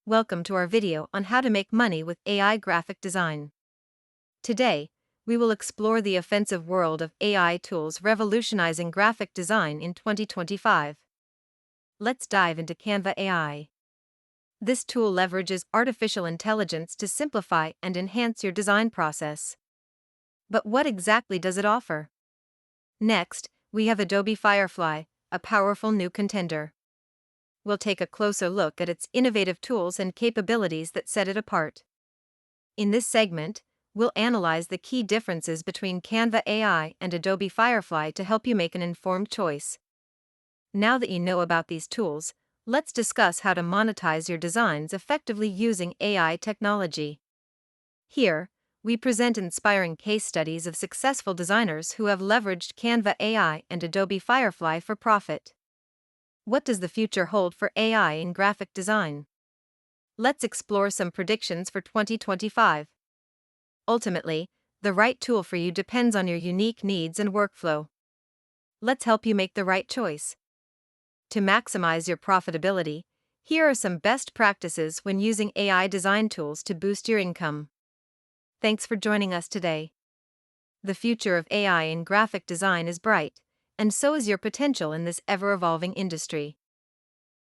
Welcome to our video on how to make money with AI graphic design. Today, we will explore the offensive world of AI tools revolutionizing graphic design in 2025. Let's dive into Canva AI. This tool leverages artificial intelligence to simplify and enhance your design process. But what exactly does it offer? Next, we have Adobe Firefly, a powerful new contender. We'll take a closer look at its innovative tools and capabilities that set it apart. In this segment, we'll analyze the key differences between Canva AI and Adobe Firefly to help you make an informed choice. Now that you know about these tools, let's discuss how to monetize your designs effectively using AI technology. Here, we present inspiring case studies of successful designers who have leveraged Canva AI and Adobe Firefly for profit. What does the future hold for AI in graphic design? Let's explore some predictions for 2025. Ultimately, the right tool for you depends on your unique needs and workflow. Let's help you make the right choice. To maximize your profitability, here are some best practices when using AI design tools to boost your income. Thanks for joining us today. The future of AI in graphic design is bright, and so is your potential in this ever-evolving industry.